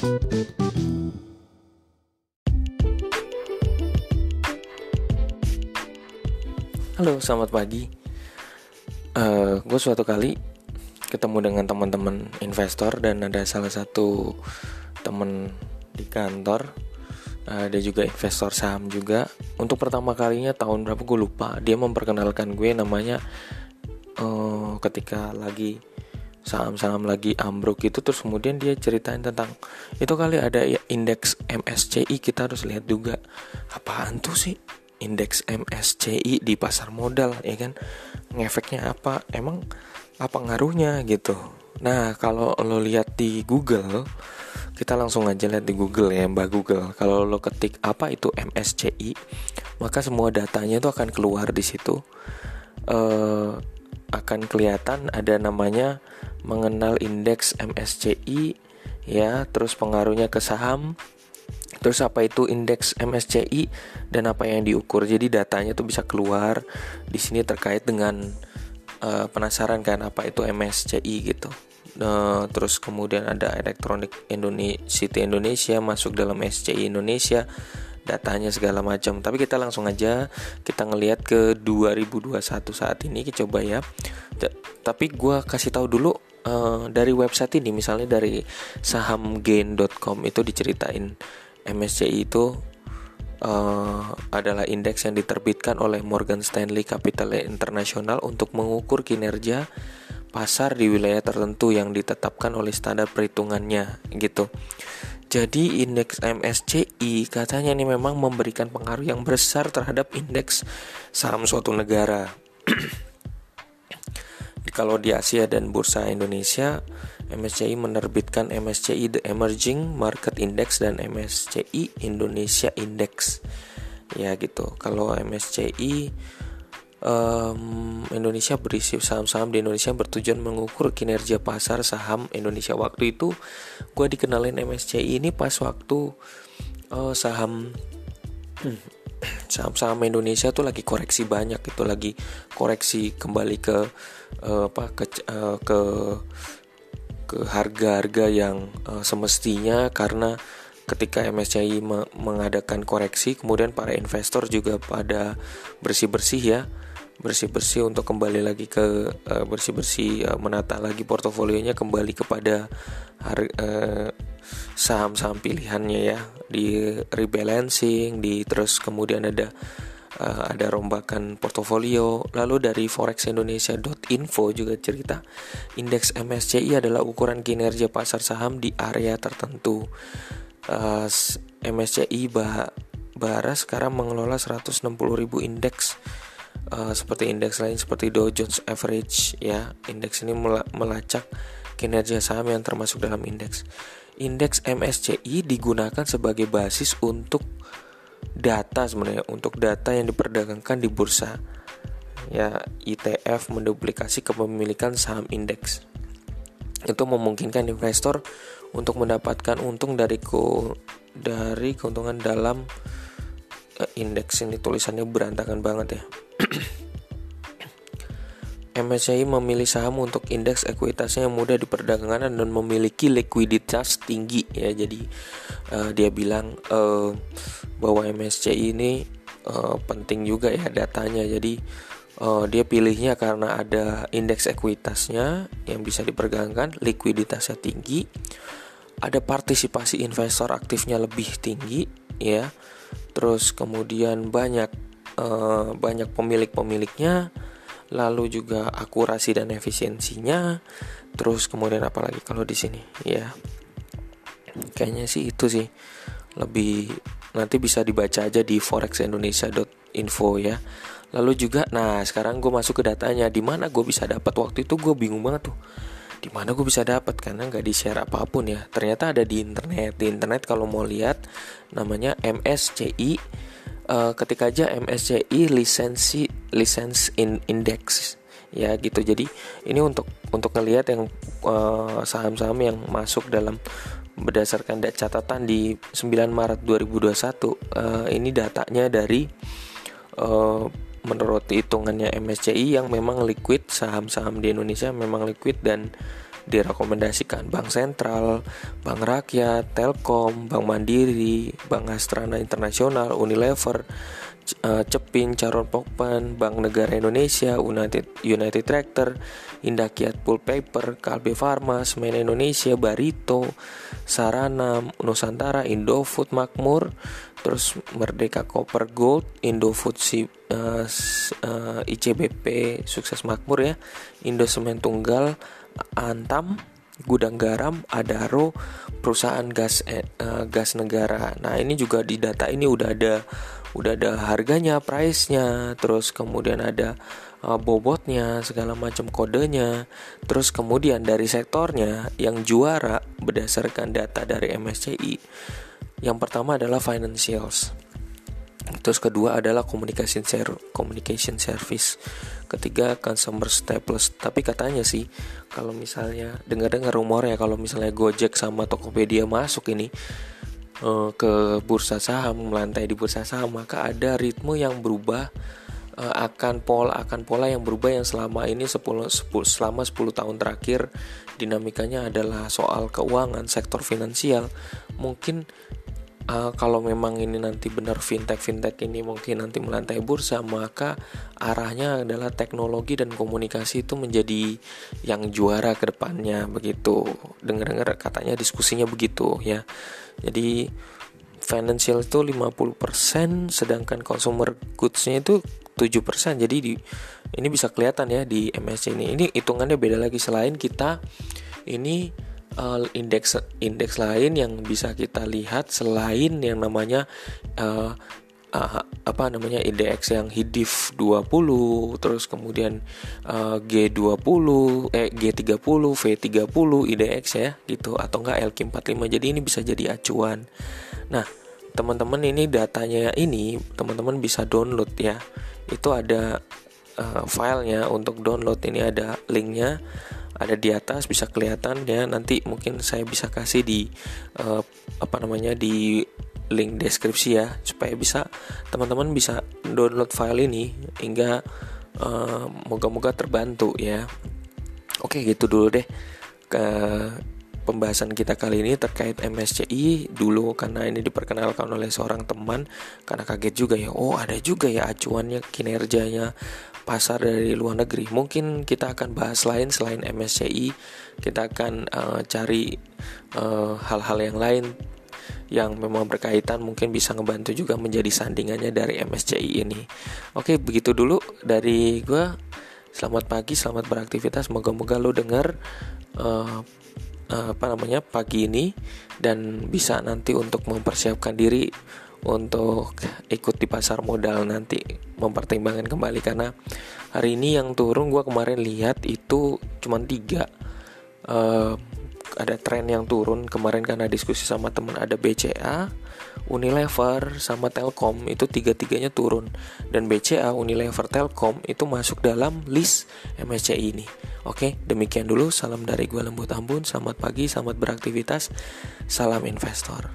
Halo, selamat pagi. Gue suatu kali ketemu dengan teman-teman investor dan ada salah satu teman di kantor. Dia juga investor saham juga. Untuk pertama kalinya tahun berapa gue lupa. Dia memperkenalkan gue namanya ketika lagi saham-saham lagi ambruk itu, terus kemudian dia ceritain tentang itu kali ada ya, indeks MSCI, kita harus lihat juga apaan tuh sih indeks MSCI di pasar modal, ya kan, ngefeknya apa, emang apa ngaruhnya gitu. Nah, kalau lo lihat di Google, kita langsung aja lihat di Google ya, Mbak Google. Kalau lo ketik apa itu MSCI, maka semua datanya itu akan keluar di situ. Akan kelihatan ada namanya mengenal indeks MSCI ya, terus pengaruhnya ke saham, terus apa itu indeks MSCI dan apa yang diukur. Jadi datanya tuh bisa keluar di sini terkait dengan penasaran kan apa itu MSCI gitu. Terus kemudian ada Electronic City Indonesia masuk dalam SCI Indonesia, datanya segala macam. Tapi kita langsung aja kita ngelihat ke 2021 saat ini, kita coba ya. Tapi gue kasih tahu dulu dari website ini, misalnya dari sahamgain.com itu diceritain MSCI itu adalah indeks yang diterbitkan oleh Morgan Stanley Capital International untuk mengukur kinerja pasar di wilayah tertentu yang ditetapkan oleh standar perhitungannya gitu. Jadi indeks MSCI katanya ini memang memberikan pengaruh yang besar terhadap indeks saham suatu negara. Kalau di Asia dan Bursa Indonesia, MSCI menerbitkan MSCI The Emerging Market Index dan MSCI Indonesia Index. Ya gitu. Kalau MSCI Indonesia berisi saham-saham di Indonesia bertujuan mengukur kinerja pasar saham Indonesia. Waktu itu gue dikenalin MSCI ini pas waktu saham-saham Indonesia tuh lagi koreksi banyak, itu lagi koreksi kembali ke harga-harga yang semestinya, karena ketika MSCI mengadakan koreksi, kemudian para investor juga pada bersih-bersih untuk kembali lagi ke menata lagi portofolionya kembali kepada saham-saham pilihannya ya, di rebalancing, terus kemudian ada rombakan portofolio. Lalu dari forexindonesia.info juga cerita indeks MSCI adalah ukuran kinerja pasar saham di area tertentu. MSCI Bara sekarang mengelola 160.000 indeks seperti indeks lain seperti Dow Jones Average ya. Indeks ini melacak kinerja saham yang termasuk dalam indeks. Indeks MSCI digunakan sebagai basis untuk data, sebenarnya untuk data yang diperdagangkan di bursa ya. ETF menduplikasi kepemilikan saham indeks. Itu memungkinkan investor untuk mendapatkan untung dari keuntungan dalam indeks. Ini tulisannya berantakan banget ya. MSCI memilih saham untuk indeks ekuitasnya yang mudah diperdagangkan dan memiliki likuiditas tinggi ya. Jadi dia bilang bahwa MSCI ini penting juga ya datanya. Jadi dia pilihnya karena ada indeks ekuitasnya yang bisa diperdagangkan, likuiditasnya tinggi, ada partisipasi investor aktifnya lebih tinggi ya. Terus kemudian banyak pemilik-pemiliknya, lalu juga akurasi dan efisiensinya. Terus kemudian apalagi kalau di sini ya, kayaknya sih itu sih, lebih nanti bisa dibaca aja di forexindonesia.info ya. Lalu juga, nah sekarang gue masuk ke datanya, di mana gue bisa dapat. Waktu itu gue bingung banget tuh, di mana gue bisa dapat, karena nggak di share apapun ya. Ternyata ada di internet. Di internet kalau mau lihat namanya MSCI, ketika aja MSCI license index ya gitu. Jadi ini untuk ngelihat yang saham-saham yang masuk dalam berdasarkan catatan di 9 Maret 2021. Ini datanya dari menurut hitungannya MSCI yang memang liquid, saham-saham di Indonesia memang liquid dan direkomendasikan Bank Sentral, Bank Rakyat, Telkom, Bank Mandiri, Bank Astrana Internasional, Unilever, Cepin, Charon Pokpan, Bank Negara Indonesia, United Tractor, Indakiat Pulp Paper, Kalbe Farma, Semen Indonesia, Barito, Sarana, Nusantara, Indofood Makmur, terus Merdeka Copper Gold, Indofood ICBP Sukses Makmur ya, Indo Semen Tunggal, Antam, Gudang Garam, Adaro, perusahaan gas negara. Nah ini juga di data ini udah ada harganya, price-nya, terus kemudian ada bobotnya, segala macam kodenya. Terus kemudian dari sektornya yang juara berdasarkan data dari MSCI, yang pertama adalah financials, terus kedua adalah communication service, ketiga consumer staples. Tapi katanya sih kalau misalnya dengar rumornya, kalau misalnya Gojek sama Tokopedia masuk ini ke bursa saham, melantai di bursa saham, maka ada ritme yang berubah, akan pola yang berubah yang selama ini selama 10 tahun terakhir dinamikanya adalah soal keuangan, sektor finansial. Mungkin kalau memang ini nanti benar fintech ini mungkin nanti melantai bursa, maka arahnya adalah teknologi dan komunikasi itu menjadi yang juara ke depannya, begitu. Dengar-dengar katanya diskusinya begitu ya. Jadi financial itu 50%, sedangkan consumer goods-nya itu 7%. Jadi ini bisa kelihatan ya di MSCI ini. Ini hitungannya beda lagi, selain kita ini indeks lain yang bisa kita lihat selain yang namanya indeks yang HIDIF 20, terus kemudian G20, G30, V30 IDX ya gitu, atau enggak LQ 45. Jadi ini bisa jadi acuan. Nah, teman-teman ini datanya ini teman-teman bisa download ya. Itu ada filenya untuk download, ini ada linknya, ada di atas bisa kelihatan ya. Nanti mungkin saya bisa kasih di di link deskripsi ya, supaya bisa teman-teman bisa download file ini hingga moga-moga terbantu ya. Oke, gitu dulu deh ke pembahasan kita kali ini terkait MSCI dulu, karena ini diperkenalkan oleh seorang teman, karena kaget juga ya, oh ada juga ya acuannya kinerjanya pasar dari luar negeri. Mungkin kita akan bahas lain selain MSCI, kita akan cari hal-hal yang lain yang memang berkaitan, mungkin bisa ngebantu juga menjadi sandingannya dari MSCI ini. Oke, begitu dulu dari gue. Selamat pagi, selamat beraktivitas. Moga-moga lo dengar pagi ini dan bisa nanti untuk mempersiapkan diri untuk ikut di pasar modal nanti, mempertimbangkan kembali, karena hari ini yang turun gue kemarin lihat itu cuma 3. Ada tren yang turun kemarin karena diskusi sama teman, ada BCA, Unilever sama Telkom, itu 3-3-nya turun, dan BCA, Unilever, Telkom itu masuk dalam list MSCI ini. Oke, demikian dulu, salam dari gue Lembut Ambon, selamat pagi, selamat beraktivitas, salam investor.